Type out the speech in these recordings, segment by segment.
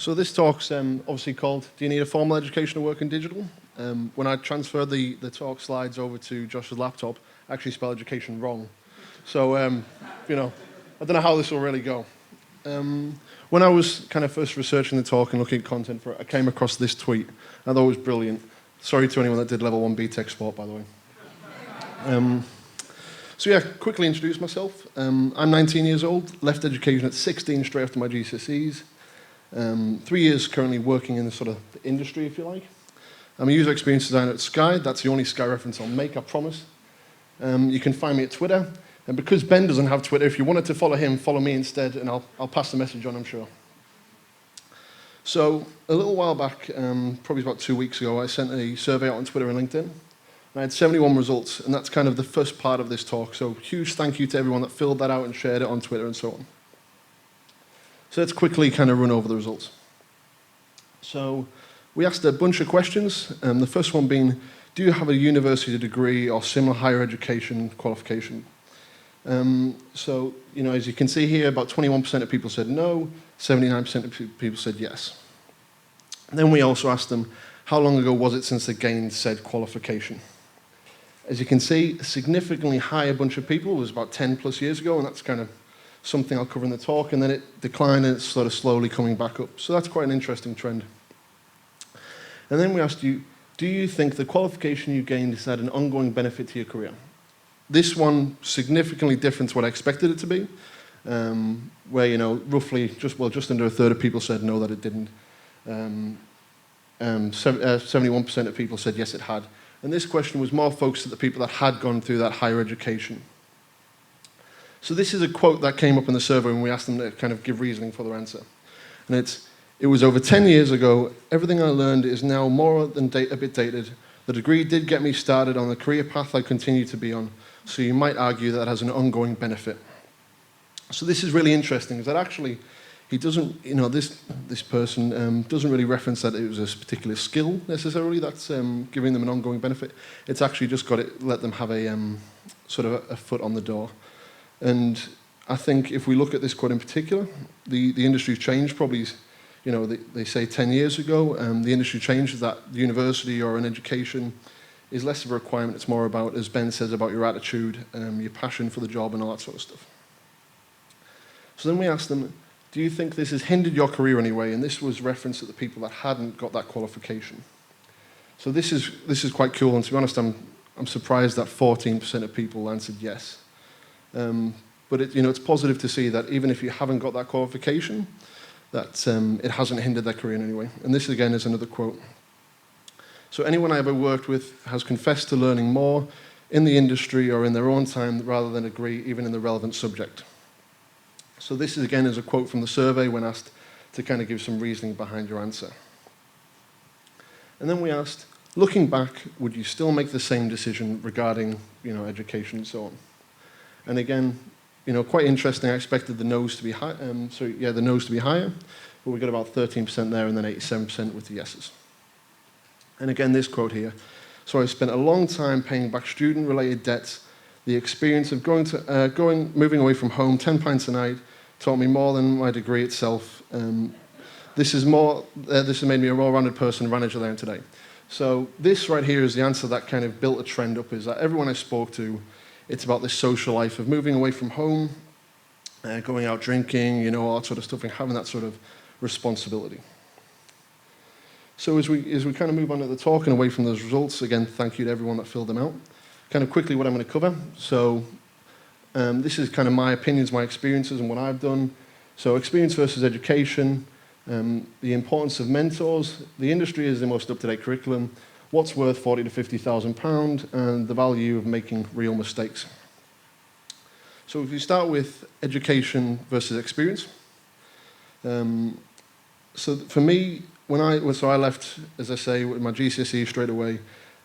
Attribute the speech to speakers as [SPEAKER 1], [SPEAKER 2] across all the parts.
[SPEAKER 1] So this talk's obviously called, Do you need a formal education to work in digital? When I transferred the talk slides over to Josh's laptop, I actually spelled education wrong. So, I don't know how this will really go. When I was kind of first researching the talk and looking at content for it, I came across this tweet. I thought it was brilliant. Sorry to anyone that did level 1 BTEC sport, by the way. Quickly introduce myself. I'm 19 years old, left education at 16 straight after my GCSEs. 3 years currently working in the sort of industry, if you like. I'm a user experience designer at Sky. That's the only Sky reference I'll make, I promise. You can find me at Twitter. And because Ben doesn't have Twitter, if you wanted to follow him, follow me instead, and I'll pass the message on, I'm sure. So a little while back, probably about 2 weeks ago, I sent a survey out on Twitter and LinkedIn. And I had 71 results, and that's kind of the first part of this talk. So huge thank you to everyone that filled that out and shared it on Twitter and so on. So let's quickly kind of run over the results. So we asked a bunch of questions. The first one being, do you have a university degree or similar higher education qualification? As you can see here, about 21% of people said no, 79% of people said yes. And then we also asked them, how long ago was it since they gained said qualification? As you can see, a significantly higher bunch of people, it was about 10 plus years ago, and that's kind of something I'll cover in the talk, and then it declined and it's sort of slowly coming back up. So that's quite an interesting trend. And then we asked you, do you think the qualification you gained has had an ongoing benefit to your career? This one, significantly different to what I expected it to be, where, roughly just under a third of people said no, that it didn't. 71% of people said yes, it had. And this question was more focused at the people that had gone through that higher education. So this is a quote that came up in the survey when we asked them to kind of give reasoning for their answer. And it was over 10 years ago, everything I learned is now more than a bit dated. The degree did get me started on the career path I continue to be on, so you might argue that has an ongoing benefit. So this is really interesting, is that actually he doesn't, this person doesn't really reference that it was a particular skill necessarily that's giving them an ongoing benefit. It's actually just let them have a sort of a foot on the door. And I think if we look at this quote in particular, the industry's changed probably, they say 10 years ago, the industry changed that university or an education is less of a requirement. It's more about, as Ben says, about your attitude, your passion for the job and all that sort of stuff. So then we asked them, do you think this has hindered your career anyway? And this was referenced at the people that hadn't got that qualification. So this is quite cool, and to be honest, I'm surprised that 14% of people answered yes. But it's positive to see that even if you haven't got that qualification, that it hasn't hindered their career in any way. And this again is another quote. So anyone I ever worked with has confessed to learning more in the industry or in their own time rather than agree even in the relevant subject. So this is again is a quote from the survey when asked to kind of give some reasoning behind your answer. And then we asked, looking back, would you still make the same decision regarding education and so on? And again, quite interesting. I expected the no's to be high. The no's to be higher, but we got about 13% there, and then 87% with the yeses. And again, this quote here. So I spent a long time paying back student-related debts. The experience of moving away from home, 10 pints a night, taught me more than my degree itself. This has made me a well-rounded person, manager there and today. So this right here is the answer that kind of built a trend up. Is that everyone I spoke to, it's about this social life of moving away from home, going out drinking, all that sort of stuff, and having that sort of responsibility. So as we kind of move on to the talk and away from those results, again, thank you to everyone that filled them out. Kind of quickly what I'm going to cover. So this is kind of my opinions, my experiences, and what I've done. So experience versus education, the importance of mentors, the industry is the most up-to-date curriculum, what's worth £40,000 to £50,000, and the value of making real mistakes. So if we start with education versus experience. So for me, I left, as I say, with my GCSE straight away.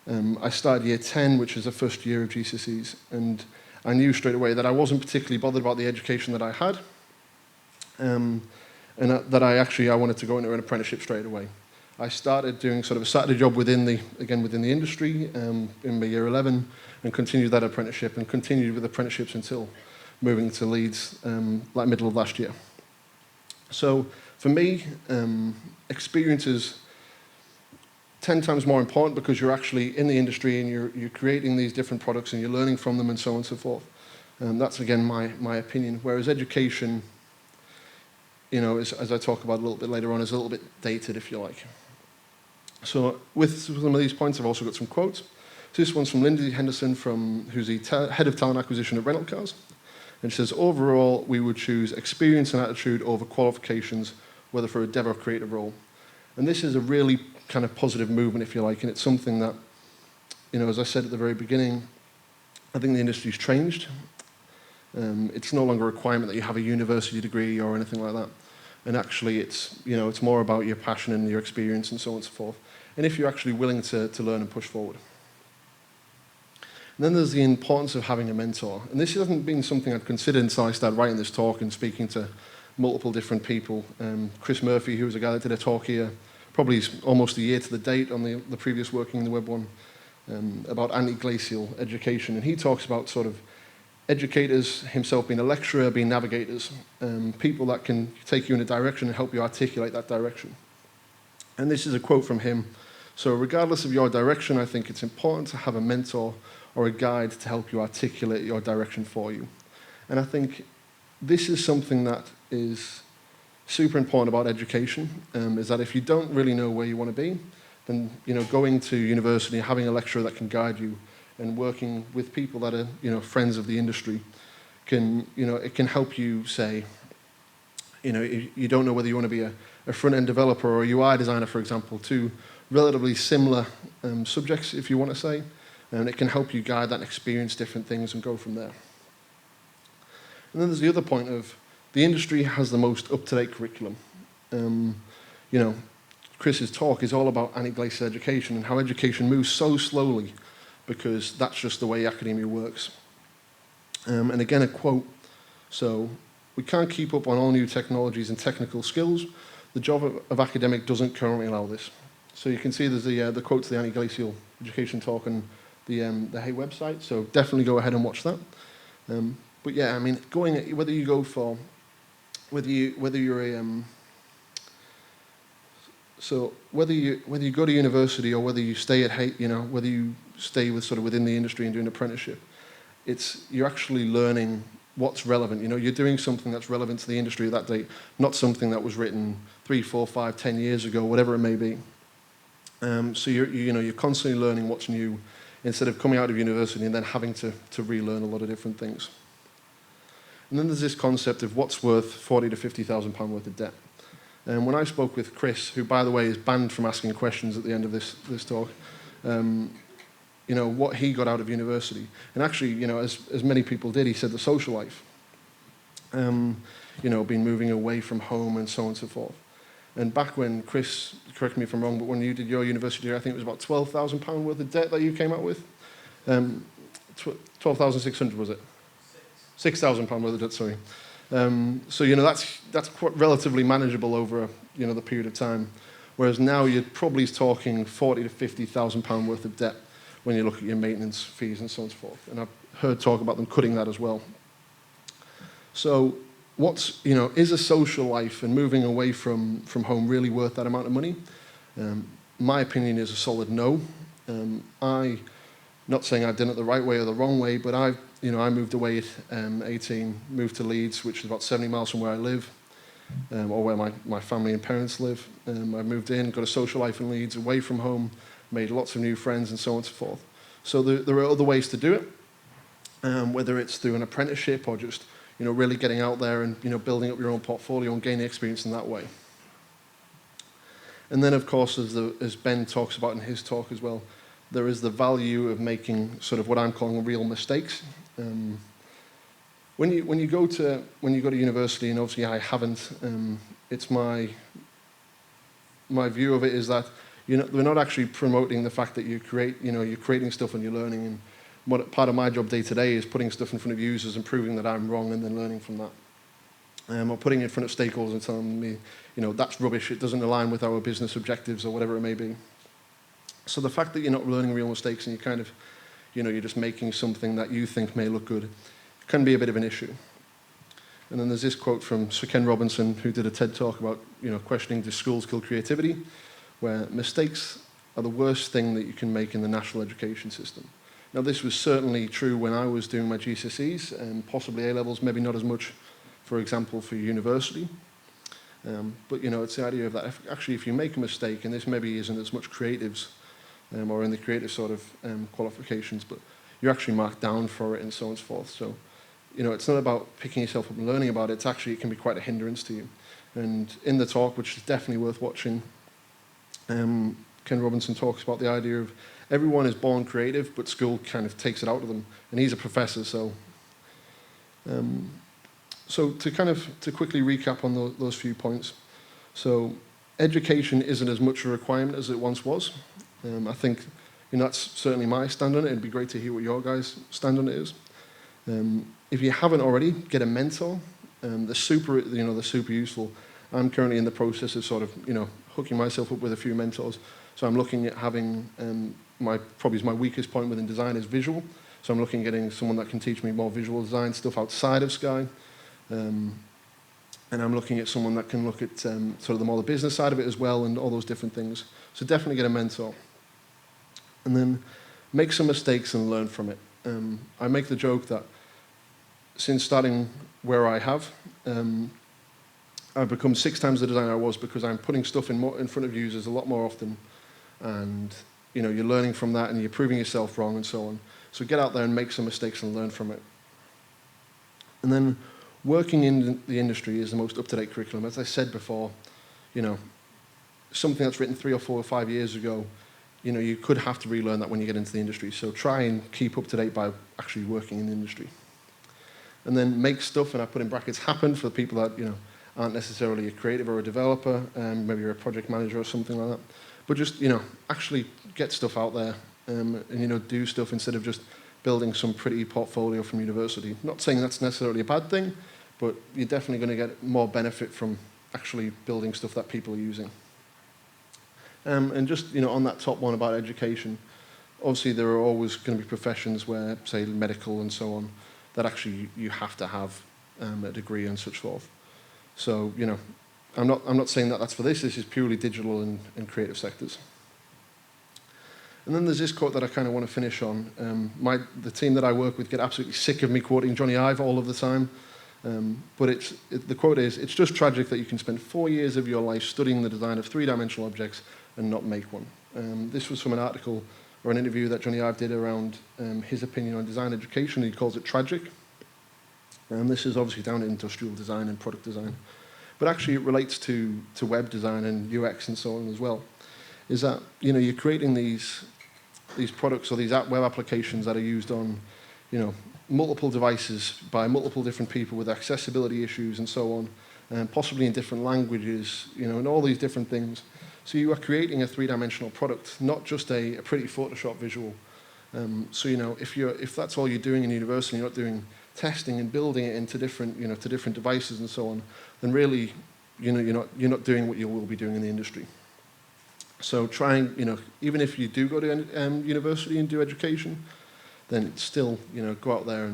[SPEAKER 1] I started year 10, which is the first year of GCSEs, and I knew straight away that I wasn't particularly bothered about the education that I had, and that I wanted to go into an apprenticeship straight away. I started doing sort of a Saturday job within the industry in my year 11, and continued that apprenticeship, and continued with apprenticeships until moving to Leeds, like middle of last year. So For me, experience is 10 times more important because you're actually in the industry and you're creating these different products and you're learning from them and so on and so forth. That's, again, my opinion. Whereas education, as I talk about a little bit later on, is a little bit dated, if you like. So with some of these points, I've also got some quotes. So this one's from Lindsay Henderson, who's the head of talent acquisition at Rental Cars. And she says, overall, we would choose experience and attitude over qualifications, whether for a dev or creative role. And this is a really kind of positive movement, if you like, and it's something that, as I said at the very beginning, I think the industry's changed. It's no longer a requirement that you have a university degree or anything like that. And actually, it's more about your passion and your experience and so on and so forth. And if you're actually willing to learn and push forward. And then there's the importance of having a mentor. And this hasn't been something I'd considered until I started writing this talk and speaking to multiple different people. Chris Murphy, who was a guy that did a talk here, probably almost a year to the date on the previous Working in the Web one, about anti-glacial education. And he talks about sort of educators, himself being a lecturer, being navigators, people that can take you in a direction and help you articulate that direction. And this is a quote from him. So regardless of your direction, I think it's important to have a mentor or a guide to help you articulate your direction for you. And I think this is something that is super important about education, is that if you don't really know where you want to be, then going to university, having a lecturer that can guide you, and working with people that are friends of the industry, it can help you say, you don't know whether you want to be a front-end developer or a UI designer, for example, two relatively similar subjects, if you want to say. And it can help you guide that and experience different things and go from there. And then there's the other point of the industry has the most up-to-date curriculum. Chris's talk is all about anti-glacial education and how education moves so slowly because that's just the way academia works. And again, a quote. So, we can't keep up on all new technologies and technical skills. The job of academic doesn't currently allow this. So you can see there's the quote to the anti-glacial education talk on the Hay website, so definitely go ahead and watch that. But yeah, I mean, whether you go to university or whether you stay at Hay, whether you stay within the industry and do an apprenticeship, you're actually learning what's relevant. You're doing something that's relevant to the industry at that date, not something that was written 3, 4, 5, 10 years ago, whatever it may be. So you're constantly learning what's new, instead of coming out of university and then having to relearn a lot of different things. And then there's this concept of what's worth £40,000 to £50,000 worth of debt. And when I spoke with Chris, who, by the way, is banned from asking questions at the end of this talk, what he got out of university. And actually, as many people did, he said the social life. Been moving away from home and so on and so forth. And back when, Chris, correct me if I'm wrong, but when you did your university, I think it was about £12,000 worth of debt that you came out with. 12,600 was it? £6,000 worth of debt, sorry. So that's quite relatively manageable over the period of time. Whereas now you're probably talking £40,000 to £50,000 worth of debt when you look at your maintenance fees and so on and so forth. And I've heard talk about them cutting that as well. So is a social life and moving away from home really worth that amount of money? My opinion is a solid no. Not saying I've done it the right way or the wrong way, but I moved away at 18, moved to Leeds, which is about 70 miles from where I live, or where my family and parents live. I moved in, got a social life in Leeds, away from home, made lots of new friends and so on and so forth. So there are other ways to do it, whether it's through an apprenticeship or just really getting out there and building up your own portfolio and gaining experience in that way. And then, of course, as Ben talks about in his talk as well, there is the value of making sort of what I'm calling real mistakes. When you go to university, and obviously I haven't, it's my view of it is that we're not actually promoting the fact that you're creating stuff and you're learning. And part of my job day to day is putting stuff in front of users and proving that I'm wrong and then learning from that. Or putting it in front of stakeholders and telling me, that's rubbish, it doesn't align with our business objectives or whatever it may be. So the fact that you're not learning real mistakes and you're just making something that you think may look good can be a bit of an issue. And then there's this quote from Sir Ken Robinson, who did a TED talk about, questioning, do schools kill creativity, where mistakes are the worst thing that you can make in the national education system. Now, this was certainly true when I was doing my GCSEs, and possibly A-levels, maybe not as much, for example, for university. But, it's the idea of that, if you make a mistake, and this maybe isn't as much creatives, or in the creative sort of qualifications, but you're actually marked down for it and so on and so forth. So, it's not about picking yourself up and learning about it. It can be quite a hindrance to you. And in the talk, which is definitely worth watching, Ken Robinson talks about the idea of everyone is born creative, but school kind of takes it out of them. And he's a professor, so... So to quickly recap on those few points. So education isn't as much a requirement as it once was. I think that's certainly my stand on it. It'd be great to hear what your guys' stand on it is. If you haven't already, get a mentor. They're super useful. I'm currently in the process of sort of, hooking myself up with a few mentors. So I'm looking at having my weakest point within design is visual. So I'm looking at getting someone that can teach me more visual design stuff outside of Sky. And I'm looking at someone that can look at sort of the business side of it as well and all those different things. So definitely get a mentor. And then make some mistakes and learn from it. I make the joke that since starting where I have, I've become 6 times the designer I was because I'm putting stuff in front of users a lot more often. And you're learning from that and you're proving yourself wrong and so on. So get out there and make some mistakes and learn from it. And then working in the industry is the most up-to-date curriculum. As I said before, something that's written 3 or 4 or 5 years ago, you could have to relearn that when you get into the industry. So try and keep up to date by actually working in the industry. And then make stuff, and I put in brackets, happen for the people that, aren't necessarily a creative or a developer, maybe you're a project manager or something like that. But just, actually get stuff out there and, do stuff instead of just building some pretty portfolio from university. Not saying that's necessarily a bad thing, but you're definitely going to get more benefit from actually building stuff that people are using. And just, on that top one about education, obviously there are always going to be professions where, say, medical and so on, that actually you have to have a degree and such forth. So, I'm not saying that that's for this. This is purely digital and creative sectors. And then there's this quote that I kind of want to finish on. The team that I work with get absolutely sick of me quoting Johnny Ive all of the time. But the quote is, "It's just tragic that you can spend 4 years of your life studying the design of 3-dimensional objects and not make one." This was from an article or an interview that Johnny Ive did around his opinion on design education. He calls it tragic. And this is obviously down to industrial design and product design. But actually it relates to web design and UX and so on as well. Is that, you're creating these products or these web applications that are used on, multiple devices by multiple different people with accessibility issues and so on, and possibly in different languages, and all these different things. So you are creating a 3-dimensional product, not just a pretty Photoshop visual. So if that's all you're doing in university, you're not doing testing and building it into different, to different devices and so on, then really, you're not doing what you will be doing in the industry. So trying, even if you do go to university and do education, then still, go out there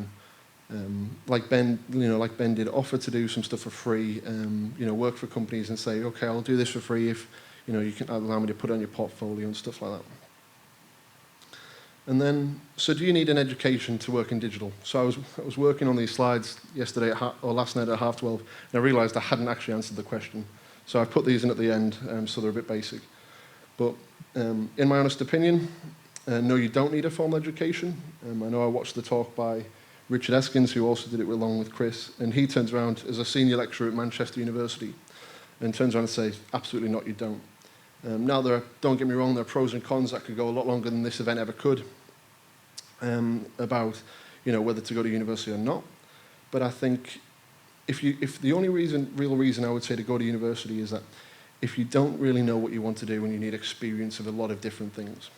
[SPEAKER 1] and like Ben did, offer to do some stuff for free. Work for companies and say, okay, I'll do this for free if you can allow me to put it on your portfolio and stuff like that. And then, so do you need an education to work in digital? So I was working on these slides yesterday or last night at 12:30, and I realised I hadn't actually answered the question. So I put these in at the end, so they're a bit basic. But in my honest opinion, no, you don't need a formal education. I know I watched the talk by Richard Eskins, who also did it along with Chris, and he turns around as a senior lecturer at Manchester University and turns around and says, absolutely not, you don't. Now, don't get me wrong, there are pros and cons that could go a lot longer than this event ever could about whether to go to university or not. But I think if the only real reason I would say to go to university is that if you don't really know what you want to do and you need experience of a lot of different things.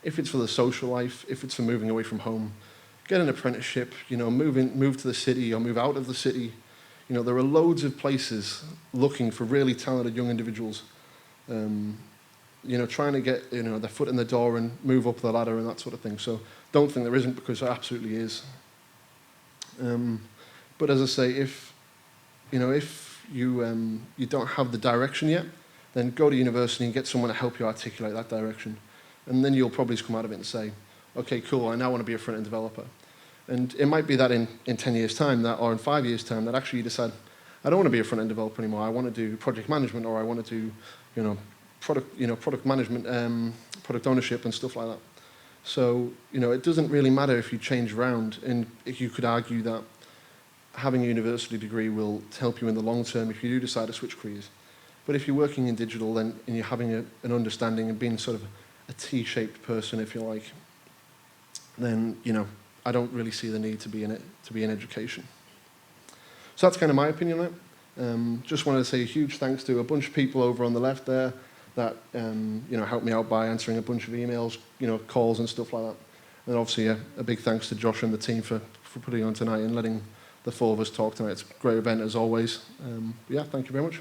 [SPEAKER 1] If it's for the social life, if it's for moving away from home, get an apprenticeship, move to the city or move out of the city. There are loads of places looking for really talented young individuals, trying to get their foot in the door and move up the ladder and that sort of thing. So don't think there isn't, because there absolutely is. But as I say, if if you don't have the direction yet, then go to university and get someone to help you articulate that direction. And then you'll probably just come out of it and say, okay, cool, I now want to be a front-end developer. And it might be that in 10 years' time, or in 5 years' time, that actually you decide, I don't want to be a front-end developer anymore. I want to do project management, or I want to do, product management, product ownership, and stuff like that. So, it doesn't really matter if you change around, and if you could argue that having a university degree will help you in the long term if you do decide to switch careers. But if you're working in digital, then and you're having an understanding and being sort of a T-shaped person, if you like, then I don't really see the need to be in education. So that's kind of my opinion on it. Just wanted to say a huge thanks to a bunch of people over on the left there that helped me out by answering a bunch of emails, calls and stuff like that. And obviously a big thanks to Josh and the team for putting on tonight and letting the four of us talk tonight. It's a great event as always. Yeah, thank you very much.